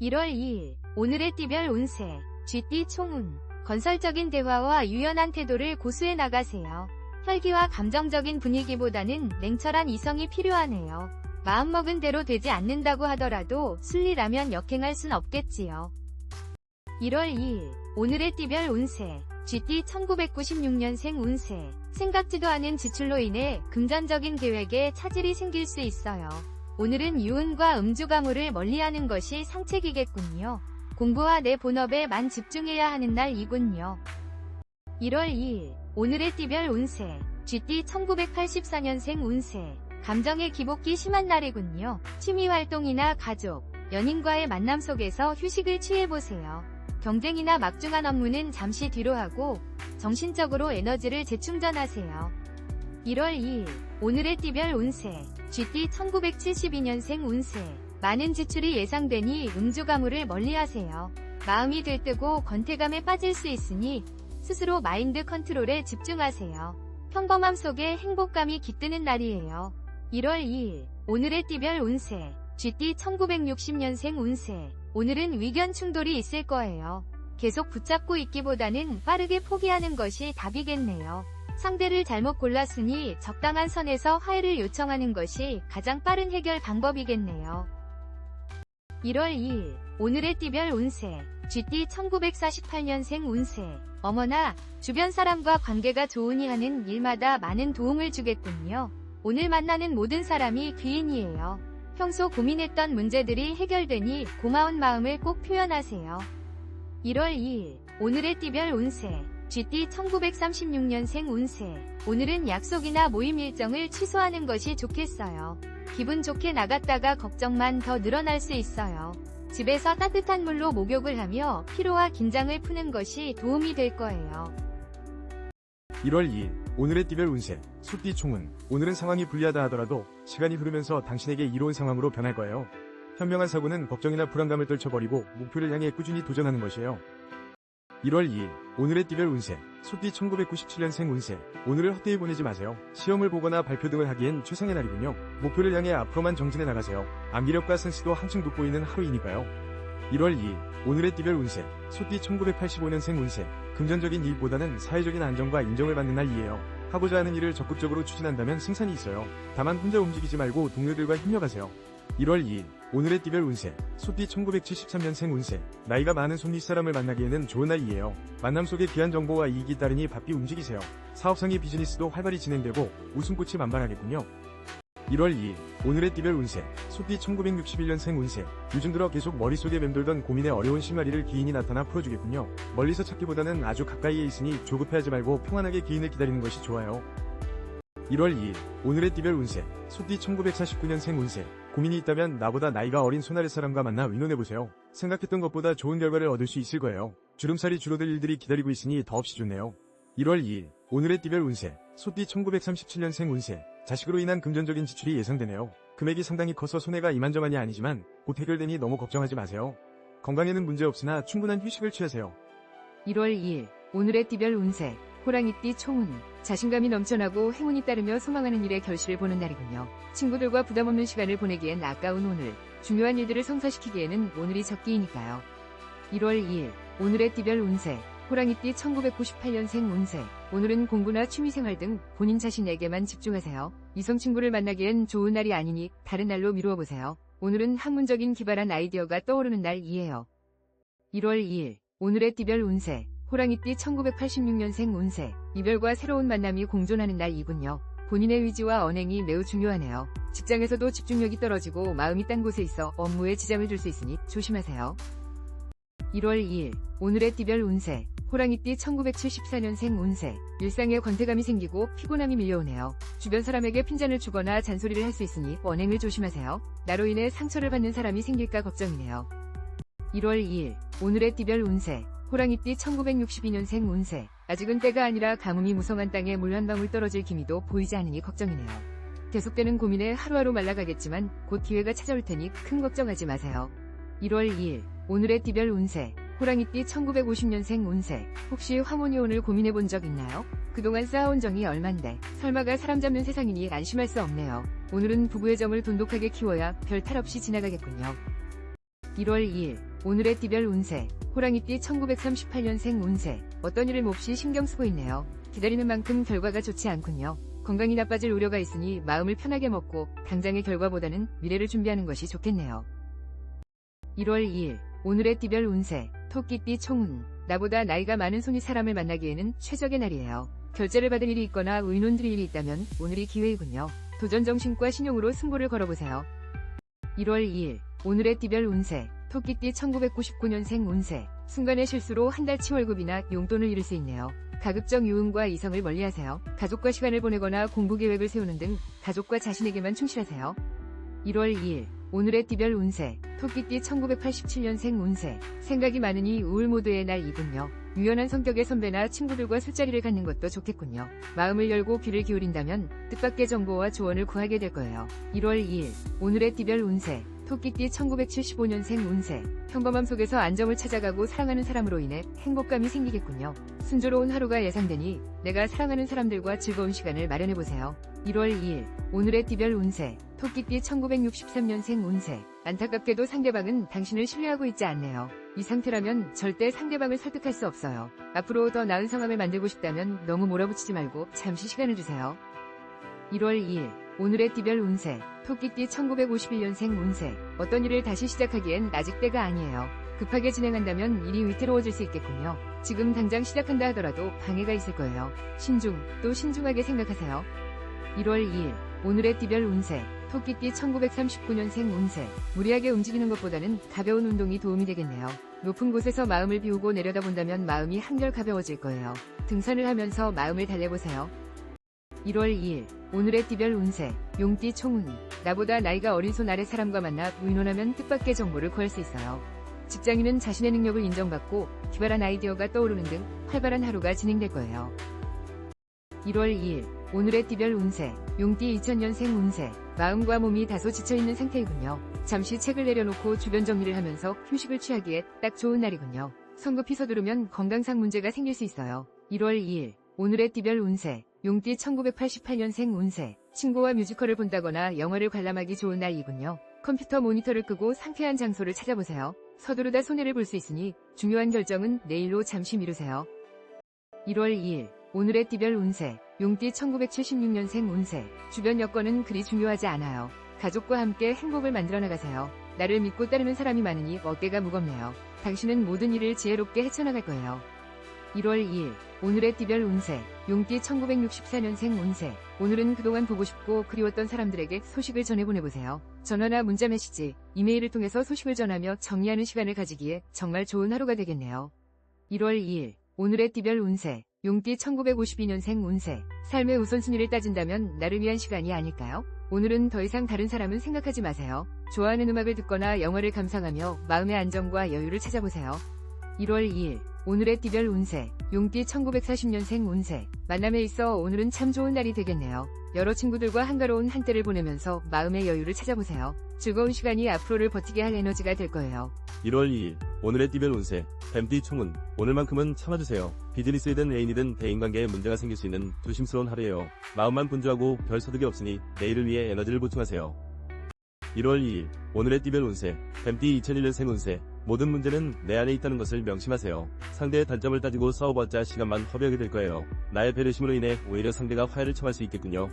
1월 2일 오늘의 띠별 운세 쥐띠 총운 건설적인 대화와 유연한 태도를 고수해 나가세요. 혈기와 감정적인 분위기보다는 냉철한 이성이 필요하네요. 마음먹은 대로 되지 않는다고 하더라도 순리라면 역행할 순 없겠지요. 1월 2일 오늘의 띠별 운세 쥐띠 1996년생 운세 생각지도 않은 지출로 인해 금전적인 계획에 차질이 생길 수 있어요. 오늘은 유운과 음주가물을 멀리하는 것이 상책이겠군요. 공부와 내 본업에만 집중해야 하는 날이군요. 1월 2일 오늘의 띠별 운세 쥐띠 1984년생 운세 감정의 기복이 심한 날이군요. 취미활동이나 가족, 연인과의 만남 속에서 휴식을 취해보세요. 경쟁이나 막중한 업무는 잠시 뒤로 하고 정신적으로 에너지를 재충전하세요. 1월 2일 오늘의 띠별 운세 쥐띠 1972년생 운세 많은 지출이 예상되니 음주가물을 멀리하세요. 마음이 들뜨고 권태감에 빠질 수 있으니 스스로 마인드 컨트롤에 집중하세요. 평범함 속에 행복감이 깃드는 날이에요. 1월 2일 오늘의 띠별 운세 쥐띠 1960년생 운세 오늘은 의견 충돌이 있을 거예요. 계속 붙잡고 있기보다는 빠르게 포기하는 것이 답이겠네요. 상대를 잘못 골랐으니 적당한 선에서 화해를 요청하는 것이 가장 빠른 해결 방법이겠네요. 1월 2일 오늘의 띠별 운세 쥐띠 1948년생 운세 어머나 주변 사람과 관계가 좋으니 하는 일마다 많은 도움을 주겠군요. 오늘 만나는 모든 사람이 귀인이에요. 평소 고민했던 문제들이 해결되니 고마운 마음을 꼭 표현하세요. 1월 2일 오늘의 띠별 운세 쥐띠 1936년생 운세 오늘은 약속이나 모임 일정을 취소하는 것이 좋겠어요. 기분 좋게 나갔다가 걱정만 더 늘어날 수 있어요. 집에서 따뜻한 물로 목욕을 하며 피로와 긴장을 푸는 것이 도움이 될 거예요. 1월 2일 오늘의 띠별 운세 숫띠 총운 오늘은 상황이 불리하다 하더라도 시간이 흐르면서 당신에게 이로운 상황으로 변할 거예요. 현명한 사고는 걱정이나 불안감을 떨쳐버리고 목표를 향해 꾸준히 도전하는 것이에요. 1월 2일 오늘의 띠별 운세 숫띠 1997년생 운세 오늘을 헛되이 보내지 마세요. 시험을 보거나 발표 등을 하기엔 최상의 날이군요. 목표를 향해 앞으로만 정진해 나가세요. 암기력과 센스도 한층 돋보이는 하루이니까요. 1월 2일 오늘의 띠별 운세 숫띠 1985년생 운세 금전적인 이익보다는 사회적인 안정과 인정을 받는 날이에요. 하고자 하는 일을 적극적으로 추진한다면 승산이 있어요. 다만 혼자 움직이지 말고 동료들과 협력하세요. 1월 2일 오늘의 띠별 운세 숫띠 1973년생 운세 나이가 많은 손윗 사람을 만나기에는 좋은 날이에요. 만남 속에 귀한 정보와 이익이 따르니 바삐 움직이세요. 사업상의 비즈니스도 활발히 진행되고 웃음꽃이 만발하겠군요. 1월 2일 오늘의 띠별 운세 숫띠 1961년생 운세 요즘 들어 계속 머릿속에 맴돌던 고민의 어려운 실마리를 귀인이 나타나 풀어주겠군요. 멀리서 찾기보다는 아주 가까이에 있으니 조급해하지 말고 평안하게 귀인을 기다리는 것이 좋아요. 1월 2일 오늘의 띠별 운세 숫띠 1949년생 운세 고민이 있다면 나보다 나이가 어린 손아래 사람과 만나 의논해보세요. 생각했던 것보다 좋은 결과를 얻을 수 있을 거예요. 주름살이 줄어들 일들이 기다리고 있으니 더없이 좋네요. 1월 2일 오늘의 띠별 운세 숫띠 1937년생 운세 자식으로 인한 금전적인 지출이 예상되네요. 금액이 상당히 커서 손해가 이만저만이 아니지만 곧 해결되니 너무 걱정하지 마세요. 건강에는 문제없으나 충분한 휴식을 취하세요. 1월 2일 오늘의 띠별 운세 호랑이띠 총운 자신감이 넘쳐나고 행운이 따르며 소망하는 일의 결실을 보는 날이군요. 친구들과 부담없는 시간을 보내기엔 아까운 오늘 중요한 일들을 성사시키기에는 오늘이 적기이니까요. 1월 2일 오늘의 띠별 운세 호랑이띠 1998년생 운세 오늘은 공부나 취미생활 등 본인 자신에게만 집중하세요. 이성 친구를 만나기엔 좋은 날이 아니니 다른 날로 미루어보세요. 오늘은 학문적인 기발한 아이디어가 떠오르는 날이에요. 1월 2일 오늘의 띠별 운세 호랑이띠 1986년생 운세 이별과 새로운 만남이 공존하는 날이군요. 본인의 의지와 언행이 매우 중요하네요. 직장에서도 집중력이 떨어지고 마음이 딴 곳에 있어 업무에 지장을 줄 수 있으니 조심하세요. 1월 2일 오늘의 띠별 운세 호랑이띠 1974년생 운세 일상에 권태감이 생기고 피곤함이 밀려오네요. 주변 사람에게 핀잔을 주거나 잔소리를 할 수 있으니 언행을 조심하세요. 나로 인해 상처를 받는 사람이 생길까 걱정이네요. 1월 2일 오늘의 띠별 운세 호랑이띠 1962년생 운세 아직은 때가 아니라 가뭄이 무성한 땅에 물 한 방울 떨어질 기미도 보이지 않으니 걱정이네요. 계속되는 고민에 하루하루 말라가겠지만 곧 기회가 찾아올 테니 큰 걱정하지 마세요. 1월 2일 오늘의 띠별 운세 호랑이띠 1950년생 운세 혹시 화모니온을 고민해본 적 있나요? 그동안 쌓아온 정이 얼만데 설마가 사람 잡는 세상이니 안심할 수 없네요. 오늘은 부부의 정을 돈독하게 키워야 별 탈 없이 지나가겠군요. 1월 2일 오늘의 띠별 운세, 호랑이띠 1938년생 운세, 어떤 일을 몹시 신경 쓰고 있네요. 기다리는 만큼 결과가 좋지 않군요. 건강이 나빠질 우려가 있으니 마음을 편하게 먹고 당장의 결과보다는 미래를 준비하는 것이 좋겠네요. 1월 2일, 오늘의 띠별 운세, 토끼띠 총운, 나보다 나이가 많은 손이 사람을 만나기에는 최적의 날이에요. 결제를 받을 일이 있거나 의논 드릴 일이 있다면 오늘이 기회이군요. 도전정신과 신용으로 승부를 걸어보세요. 1월 2일, 오늘의 띠별 운세, 토끼띠 1999년생 운세, 순간의 실수로 한 달치 월급이나 용돈을 잃을 수 있네요. 가급적 유흥과 이성을 멀리하세요. 가족과 시간을 보내거나 공부 계획을 세우는 등 가족과 자신에게만 충실하세요. 1월 2일, 오늘의 띠별 운세, 토끼띠 1987년생 운세, 생각이 많으니 우울 모드의 날이군요. 유연한 성격의 선배나 친구들과 술자리를 갖는 것도 좋겠군요. 마음을 열고 귀를 기울인다면 뜻밖의 정보와 조언을 구하게 될 거예요. 1월 2일, 오늘의 띠별 운세, 토끼띠 1975년생 운세, 평범함 속에서 안정을 찾아가고 사랑하는 사람으로 인해 행복감이 생기겠군요. 순조로운 하루가 예상되니 내가 사랑하는 사람들과 즐거운 시간을 마련해보세요. 1월 2일, 오늘의 띠별 운세, 토끼띠 1963년생 운세, 안타깝게도 상대방은 당신을 신뢰하고 있지 않네요. 이 상태라면 절대 상대방을 설득할 수 없어요. 앞으로 더 나은 상황을 만들고 싶다면 너무 몰아붙이지 말고 잠시 시간을 주세요. 1월 2일, 오늘의 띠별 운세, 토끼띠 1951년생 운세, 어떤 일을 다시 시작하기엔 아직 때가 아니에요. 급하게 진행한다면 일이 위태로워질 수 있겠군요. 지금 당장 시작한다 하더라도 방해가 있을 거예요. 또 신중하게 생각하세요. 1월 2일, 오늘의 띠별 운세, 토끼띠 1939년생 운세, 무리하게 움직이는 것보다는 가벼운 운동이 도움이 되겠네요. 높은 곳에서 마음을 비우고 내려다본다면 마음이 한결 가벼워질 거예요. 등산을 하면서 마음을 달래보세요. 1월 2일, 오늘의 띠별 운세, 용띠 총운, 나보다 나이가 어린 손 아래 사람과 만나 의논하면 뜻밖의 정보를 구할 수 있어요. 직장인은 자신의 능력을 인정받고 기발한 아이디어가 떠오르는 등 활발한 하루가 진행될 거예요. 1월 2일, 오늘의 띠별 운세, 용띠 2000년생 운세, 마음과 몸이 다소 지쳐있는 상태이군요. 잠시 책을 내려놓고 주변 정리를 하면서 휴식을 취하기에 딱 좋은 날이군요. 성급히 서두르면 건강상 문제가 생길 수 있어요. 1월 2일, 오늘의 띠별 운세, 용띠 1988년생 운세, 친구와 뮤지컬을 본다거나 영화를 관람하기 좋은 날이군요. 컴퓨터 모니터를 끄고 상쾌한 장소를 찾아보세요. 서두르다 손해를 볼 수 있으니 중요한 결정은 내일로 잠시 미루세요. 1월 2일, 오늘의 띠별 운세, 용띠 1976년생 운세, 주변 여건은 그리 중요하지 않아요. 가족과 함께 행복을 만들어 나가세요. 나를 믿고 따르는 사람이 많으니 어깨가 무겁네요. 당신은 모든 일을 지혜롭게 헤쳐나갈 거예요. 1월 2일, 오늘의 띠별 운세, 용띠 1964년생 운세, 오늘은 그동안 보고 싶고 그리웠던 사람들에게 소식을 전해보내보세요. 전화나 문자 메시지, 이메일을 통해서 소식을 전하며 정리하는 시간을 가지기에 정말 좋은 하루가 되겠네요. 1월 2일, 오늘의 띠별 운세, 용띠 1952년생 운세, 삶의 우선순위를 따진다면 나를 위한 시간이 아닐까요? 오늘은 더 이상 다른 사람은 생각하지 마세요. 좋아하는 음악을 듣거나 영화를 감상하며 마음의 안정과 여유를 찾아보세요. 1월 2일, 오늘의 띠별 운세, 용띠 1940년생 운세, 만남에 있어 오늘은 참 좋은 날이 되겠네요. 여러 친구들과 한가로운 한때를 보내면서 마음의 여유를 찾아보세요. 즐거운 시간이 앞으로를 버티게 할 에너지가 될 거예요. 1월 2일, 오늘의 띠별 운세, 뱀띠 총운, 오늘만큼은 참아주세요. 비즈니스이든 애인이든 대인관계에 문제가 생길 수 있는 조심스러운 하루예요. 마음만 분주하고 별 소득이 없으니 내일을 위해 에너지를 보충하세요. 1월 2일, 오늘의 띠별 운세, 뱀띠 2001년생 운세, 모든 문제는 내 안에 있다는 것을 명심하세요. 상대의 단점을 따지고 싸워봤자 시간만 허비하게 될 거예요. 나의 배려심으로 인해 오히려 상대가 화해를 청할 수 있겠군요.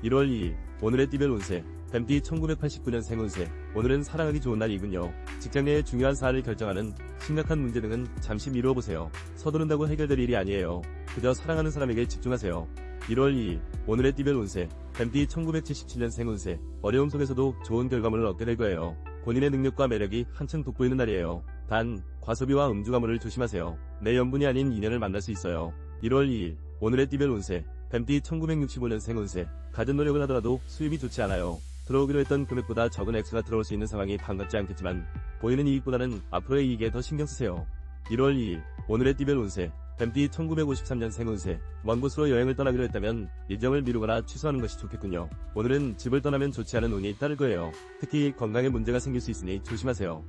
1월 2일, 오늘의 띠별 운세, 뱀띠 1989년생 운세, 오늘은 사랑하기 좋은 날이군요. 직장 내의 중요한 사안을 결정하는 심각한 문제 등은 잠시 미루어보세요. 서두른다고 해결될 일이 아니에요. 그저 사랑하는 사람에게 집중하세요. 1월 2일, 오늘의 띠별 운세, 뱀띠 1977년생 운세, 어려움 속에서도 좋은 결과물을 얻게 될 거예요. 본인의 능력과 매력이 한층 돋보이는 날이에요. 단, 과소비와 음주가물을 조심하세요. 내 연분이 아닌 인연을 만날 수 있어요. 1월 2일, 오늘의 띠별 운세, 뱀띠 1965년생 운세, 갖은 노력을 하더라도 수입이 좋지 않아요. 들어오기로 했던 금액보다 적은 액수가 들어올 수 있는 상황이 반갑지 않겠지만 보이는 이익보다는 앞으로의 이익에 더 신경 쓰세요. 1월 2일, 오늘의 띠별 운세, 뱀띠 1953년생 운세, 먼 곳으로 여행을 떠나기로 했다면 일정을 미루거나 취소하는 것이 좋겠군요. 오늘은 집을 떠나면 좋지 않은 운이 따를 거예요. 특히 건강에 문제가 생길 수 있으니 조심하세요.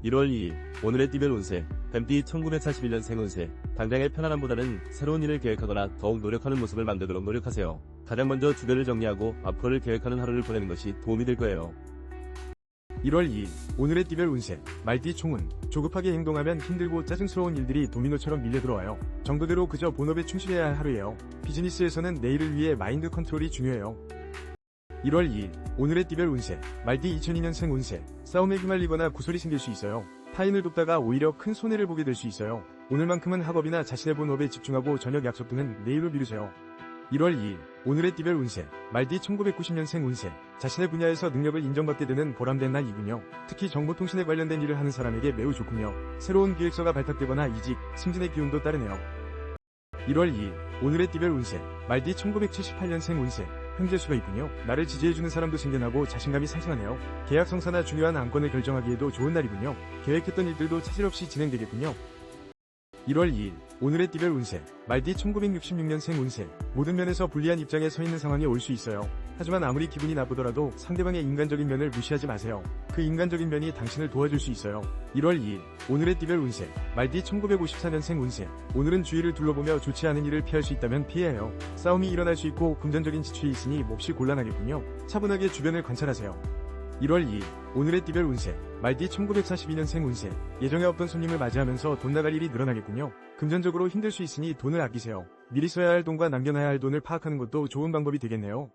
1월 2일, 오늘의 띠별 운세, 뱀띠 1941년생 운세, 당장의 편안함보다는 새로운 일을 계획하거나 더욱 노력하는 모습을 만들도록 노력하세요. 가장 먼저 주변을 정리하고 앞으로를 계획하는 하루를 보내는 것이 도움이 될 거예요. 1월 2일 오늘의 띠별 운세 말띠 총운 조급하게 행동하면 힘들고 짜증스러운 일들이 도미노처럼 밀려들어와요. 정도대로 그저 본업에 충실해야 할 하루예요. 비즈니스에서는 내일을 위해 마인드 컨트롤이 중요해요. 1월 2일 오늘의 띠별 운세 말띠 2002년생 운세 싸움에 휘말리거나 구설이 생길 수 있어요. 타인을 돕다가 오히려 큰 손해를 보게 될 수 있어요. 오늘만큼은 학업이나 자신의 본업에 집중하고 저녁 약속 등은 내일로 미루세요. 1월 2일 오늘의 띠별 운세 말띠 1990년생 운세 자신의 분야에서 능력을 인정받게 되는 보람된 날이군요. 특히 정보통신에 관련된 일을 하는 사람에게 매우 좋군요. 새로운 기획서가 발탁되거나 이직, 승진의 기운도 따르네요. 1월 2일 오늘의 띠별 운세 말띠 1978년생 운세 현재수가 있군요. 나를 지지해주는 사람도 생겨나고 자신감이 상승하네요. 계약 성사나 중요한 안건을 결정하기에도 좋은 날이군요. 계획했던 일들도 차질 없이 진행되겠군요. 1월 2일 오늘의 띠별 운세 말띠 1966년생 운세 모든 면에서 불리한 입장에 서 있는 상황이 올 수 있어요. 하지만 아무리 기분이 나쁘더라도 상대방의 인간적인 면을 무시하지 마세요. 그 인간적인 면이 당신을 도와줄 수 있어요. 1월 2일 오늘의 띠별 운세 말띠 1954년생 운세 오늘은 주위를 둘러보며 좋지 않은 일을 피할 수 있다면 피해야 해요. 싸움이 일어날 수 있고 금전적인 지출이 있으니 몹시 곤란하겠군요. 차분하게 주변을 관찰하세요. 1월 2일 오늘의 띠별 운세 말띠 1942년생 운세 예정에 없던 손님을 맞이하면서 돈 나갈 일이 늘어나겠군요. 금전적으로 힘들 수 있으니 돈을 아끼세요. 미리 써야 할 돈과 남겨놔야 할 돈을 파악하는 것도 좋은 방법이 되겠네요.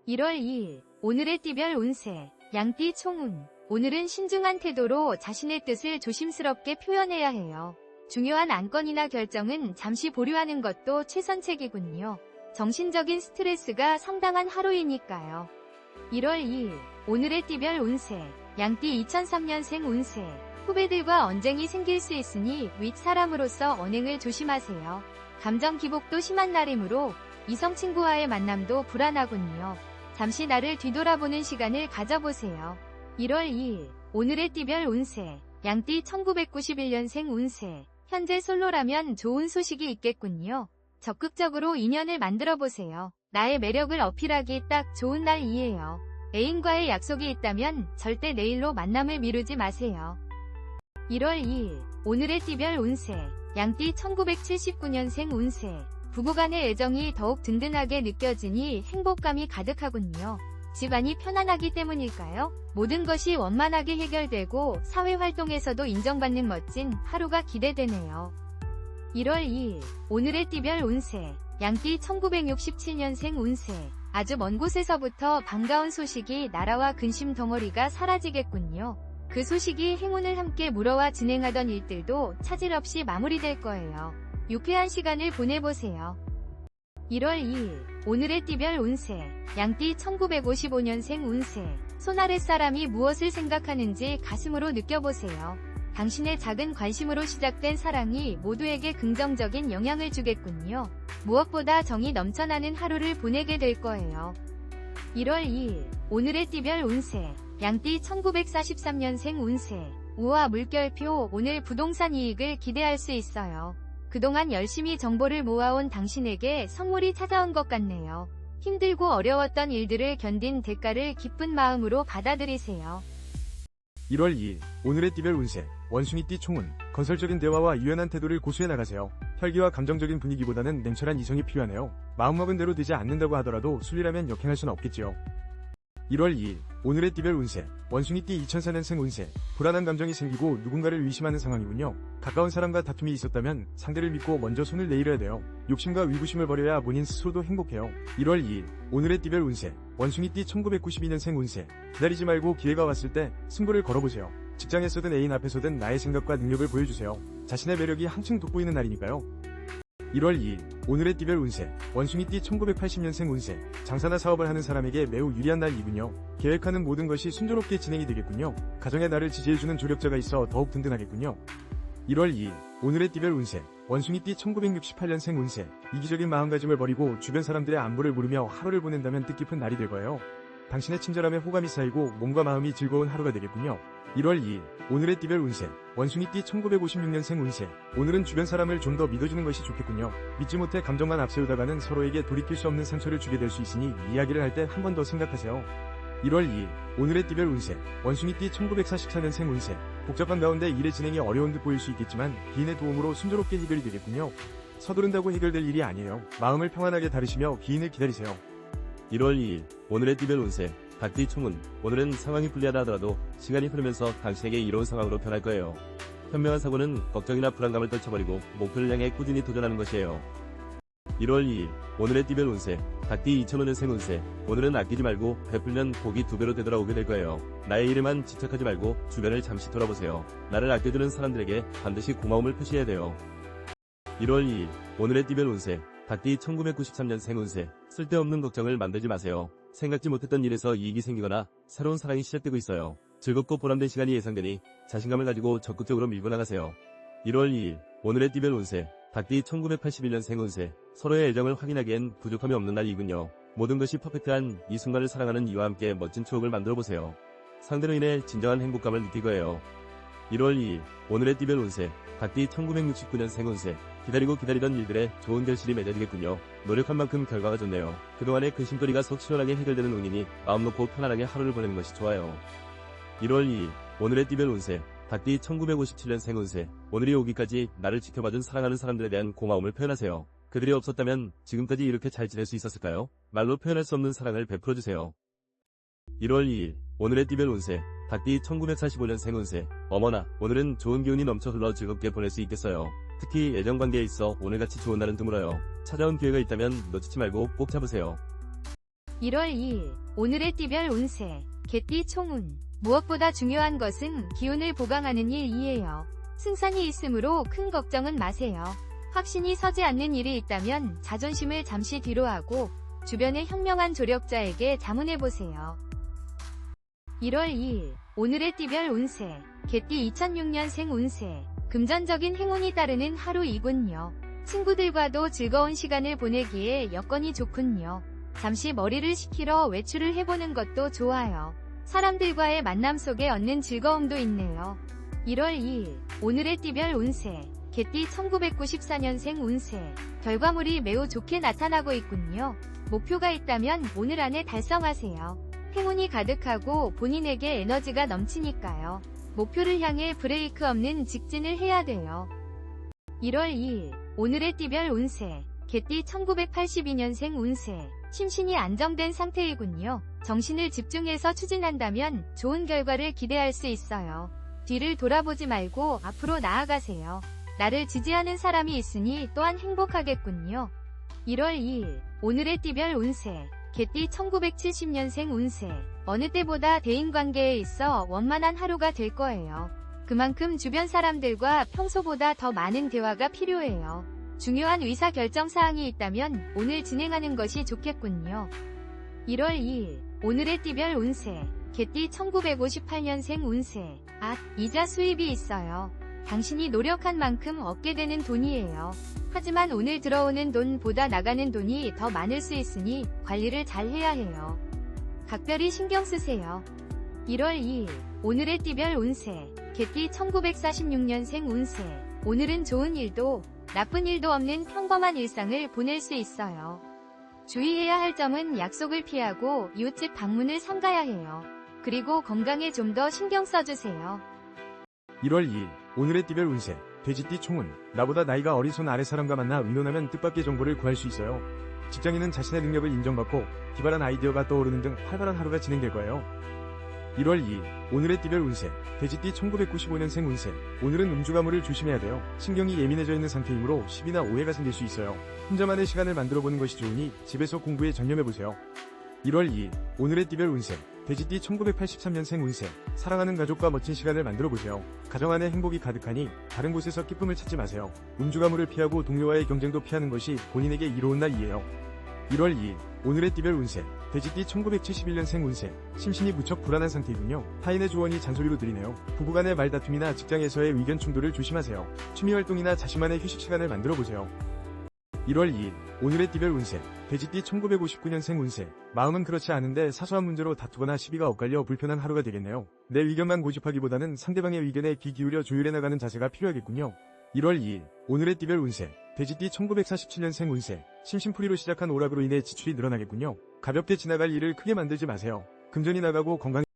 1월 2일 오늘의 띠별 운세 양띠 총운 오늘은 신중한 태도로 자신의 뜻을 조심스럽게 표현해야 해요. 중요한 안건이나 결정은 잠시 보류하는 것도 최선책이군요. 정신적인 스트레스가 상당한 하루이니까요. 1월 2일 오늘의 띠별 운세 양띠 2003년생 운세 후배들과 언쟁이 생길 수 있으니 윗사람으로서 언행을 조심하세요. 감정 기복도 심한 날이므로 이성 친구와의 만남도 불안하군요. 잠시 나를 뒤돌아보는 시간을 가져보세요. 1월 2일 오늘의 띠별 운세 양띠 1991년생 운세 현재 솔로라면 좋은 소식이 있겠군요. 적극적으로 인연을 만들어보세요. 나의 매력을 어필하기 딱 좋은 날이에요. 애인과의 약속이 있다면 절대 내일로 만남을 미루지 마세요. 1월 2일 오늘의 띠별 운세 양띠 1979년생 운세 부부간의 애정이 더욱 든든하게 느껴지니 행복감이 가득하군요. 집안이 편안하기 때문일까요? 모든 것이 원만하게 해결되고 사회활동에서도 인정받는 멋진 하루가 기대되네요. 1월 2일 오늘의 띠별 운세 양띠 1967년생 운세 아주 먼 곳에서부터 반가운 소식이 날아와 근심 덩어리가 사라지겠군요. 그 소식이 행운을 함께 물어와 진행하던 일들도 차질 없이 마무리될 거예요. 유쾌한 시간을 보내보세요. 1월 2일 오늘의 띠별 운세 양띠 1955년생 운세 손 아래 사람이 무엇을 생각하는지 가슴으로 느껴보세요. 당신의 작은 관심으로 시작된 사랑이 모두에게 긍정적인 영향을 주겠군요. 무엇보다 정이 넘쳐나는 하루를 보내게 될 거예요. 1월 2일 오늘의 띠별 운세 양띠 1943년생 운세 우와 물결표 오늘 부동산 이익을 기대할 수 있어요. 그동안 열심히 정보를 모아온 당신에게 선물이 찾아온 것 같네요. 힘들고 어려웠던 일들을 견딘 대가를 기쁜 마음으로 받아들이세요. 1월 2일 오늘의 띠별 운세 원숭이띠 총운 건설적인 대화와 유연한 태도를 고수해 나가세요. 혈기와 감정적인 분위기보다는 냉철한 이성이 필요하네요. 마음먹은 대로 되지 않는다고 하더라도 순리라면 역행할 수는 없겠지요. 1월 2일 오늘의 띠별 운세 원숭이띠 2004년생 운세 불안한 감정이 생기고 누군가를 의심하는 상황이군요. 가까운 사람과 다툼이 있었다면 상대를 믿고 먼저 손을 내밀어야 돼요. 욕심과 위부심을 버려야 본인 스스로도 행복해요. 1월 2일 오늘의 띠별 운세 원숭이띠 1992년생 운세 기다리지 말고 기회가 왔을 때 승부를 걸어보세요. 직장에서든 애인 앞에서든 나의 생각과 능력을 보여주세요. 자신의 매력이 한층 돋보이는 날이니까요. 1월 2일 오늘의 띠별 운세 원숭이띠 1980년생 운세 장사나 사업을 하는 사람에게 매우 유리한 날이군요. 계획하는 모든 것이 순조롭게 진행이 되겠군요. 가정에 나를 지지해주는 조력자가 있어 더욱 든든하겠군요. 1월 2일 오늘의 띠별 운세 원숭이띠 1968년생 운세 이기적인 마음가짐을 버리고 주변 사람들의 안부를 물으며 하루를 보낸다면 뜻깊은 날이 될 거예요. 당신의 친절함에 호감이 쌓이고 몸과 마음이 즐거운 하루가 되겠군요. 1월 2일 오늘의 띠별 운세 원숭이띠 1956년생 운세 오늘은 주변 사람을 좀 더 믿어주는 것이 좋겠군요. 믿지 못해 감정만 앞세우다가는 서로에게 돌이킬 수 없는 상처를 주게 될 수 있으니 이야기를 할 때 한 번 더 생각하세요. 1월 2일 오늘의 띠별 운세 원숭이띠 1944년생 운세 복잡한 가운데 일의 진행이 어려운 듯 보일 수 있겠지만 기인의 도움으로 순조롭게 해결이 되겠군요. 서두른다고 해결될 일이 아니에요. 마음을 평안하게 다루시며 기인을 기다리세요. 1월 2일 오늘의 띠별 운세 닭띠 총운, 오늘은 상황이 불리하다 하더라도 시간이 흐르면서 당신에게 이로운 상황으로 변할 거예요. 현명한 사고는 걱정이나 불안감을 떨쳐버리고 목표를 향해 꾸준히 도전하는 것이에요. 1월 2일, 오늘의 띠별 운세, 닭띠 2005년생 운세. 오늘은 아끼지 말고 베풀면 복이 2배로 되돌아오게 될 거예요. 나의 일에만 집착하지 말고 주변을 잠시 돌아보세요. 나를 아껴주는 사람들에게 반드시 고마움을 표시해야 돼요. 1월 2일, 오늘의 띠별 운세, 닭띠 1993년생 운세. 쓸데없는 걱정을 만들지 마세요. 생각지 못했던 일에서 이익이 생기거나 새로운 사랑이 시작되고 있어요. 즐겁고 보람된 시간이 예상되니 자신감을 가지고 적극적으로 밀고 나가세요. 1월 2일, 오늘의 띠별 운세, 닭띠 1981년생 운세. 서로의 애정을 확인하기엔 부족함이 없는 날이군요. 모든 것이 퍼펙트한 이 순간을 사랑하는 이와 함께 멋진 추억을 만들어보세요. 상대로 인해 진정한 행복감을 느낄 거예요. 1월 2일, 오늘의 띠별 운세, 닭띠 1969년생 운세. 기다리던 일들에 좋은 결실이 맺어지겠군요. 노력한 만큼 결과가 좋네요. 그동안의 근심거리가 속 시원하게 해결되는 운이니 마음 놓고 편안하게 하루를 보내는 것이 좋아요. 1월 2일, 오늘의 띠별 운세, 닭띠 1957년생 운세. 오늘이 오기까지 나를 지켜봐준 사랑하는 사람들에 대한 고마움을 표현하세요. 그들이 없었다면 지금까지 이렇게 잘 지낼 수 있었을까요? 말로 표현할 수 없는 사랑을 베풀어주세요. 1월 2일, 오늘의 띠별 운세, 닭띠 1945년생 운세. 어머나, 오늘은 좋은 기운이 넘쳐 흘러 즐겁게 보낼 수 있겠어요. 특히 애정관계에 있어 오늘같이 좋은 날은 드물어요. 찾아온 기회가 있다면 놓치지 말고 꼭 잡으세요. 1월 2일, 오늘의 띠별 운세, 개띠 총운. 무엇보다 중요한 것은 기운을 보강하는 일이에요. 승산이 있으므로 큰 걱정은 마세요. 확신이 서지 않는 일이 있다면 자존심을 잠시 뒤로 하고 주변의 현명한 조력자에게 자문해보세요. 1월 2일, 오늘의 띠별 운세, 개띠 2006년생 운세. 금전적인 행운이 따르는 하루이군요. 친구들과도 즐거운 시간을 보내기에 여건이 좋군요. 잠시 머리를 식히러 외출을 해보는 것도 좋아요. 사람들과의 만남 속에 얻는 즐거움도 있네요. 1월 2일, 오늘의 띠별 운세, 개띠 1994년생 운세. 결과물이 매우 좋게 나타나고 있군요. 목표가 있다면 오늘 안에 달성하세요. 행운이 가득하고 본인에게 에너지가 넘치니까요. 목표를 향해 브레이크 없는 직진을 해야 돼요. 1월 2일, 오늘의 띠별 운세, 개띠 1982년생 운세. 심신이 안정된 상태이군요. 정신을 집중해서 추진한다면 좋은 결과를 기대할 수 있어요. 뒤를 돌아보지 말고 앞으로 나아가세요. 나를 지지하는 사람이 있으니 또한 행복하겠군요. 1월 2일, 오늘의 띠별 운세, 개띠 1970년생 운세. 어느 때보다 대인관계에 있어 원만한 하루가 될 거예요. 그만큼 주변 사람들과 평소보다 더 많은 대화가 필요해요. 중요한 의사결정사항이 있다면 오늘 진행하는 것이 좋겠군요. 1월 2일, 오늘의 띠별 운세, 개띠 1958년생 운세. 이자 수입이 있어요. 당신이 노력한 만큼 얻게 되는 돈이에요. 하지만 오늘 들어오는 돈보다 나가는 돈이 더 많을 수 있으니 관리를 잘 해야 해요. 각별히 신경 쓰세요. 1월 2일, 오늘의 띠별 운세, 개띠 1946년생 운세. 오늘은 좋은 일도 나쁜 일도 없는 평범한 일상을 보낼 수 있어요. 주의해야 할 점은 약속을 피하고 이웃집 방문을 삼가야 해요. 그리고 건강에 좀 더 신경 써주세요. 1월 2일, 오늘의 띠별 운세, 돼지띠 총운. 나보다 나이가 어린 손 아래 사람과 만나 의논하면 뜻밖의 정보를 구할 수 있어요. 직장인은 자신의 능력을 인정받고 기발한 아이디어가 떠오르는 등 활발한 하루가 진행될 거예요. 1월 2일, 오늘의 띠별 운세, 돼지띠 1995년생 운세. 오늘은 음주가물을 조심해야 돼요. 신경이 예민해져 있는 상태이므로 시비나 오해가 생길 수 있어요. 혼자만의 시간을 만들어보는 것이 좋으니 집에서 공부에 전념해보세요. 1월 2일, 오늘의 띠별 운세, 돼지띠 1983년생 운세. 사랑하는 가족과 멋진 시간을 만들어보세요. 가정 안에 행복이 가득하니 다른 곳에서 기쁨을 찾지 마세요. 음주가물을 피하고 동료와의 경쟁도 피하는 것이 본인에게 이로운 날이에요. 1월 2일, 오늘의 띠별 운세, 돼지띠 1971년생 운세. 심신이 무척 불안한 상태이군요. 타인의 조언이 잔소리로 들리네요. 부부간의 말다툼이나 직장에서의 의견 충돌을 조심하세요. 취미활동이나 자신만의 휴식 시간을 만들어보세요. 1월 2일, 오늘의 띠별 운세, 돼지띠 1959년생 운세. 마음은 그렇지 않은데 사소한 문제로 다투거나 시비가 엇갈려 불편한 하루가 되겠네요. 내 의견만 고집하기보다는 상대방의 의견에 귀 기울여 조율해 나가는 자세가 필요하겠군요. 1월 2일, 오늘의 띠별 운세, 돼지띠 1947년생 운세. 심심풀이로 시작한 오락으로 인해 지출이 늘어나겠군요. 가볍게 지나갈 일을 크게 만들지 마세요. 금전이 나가고 건강이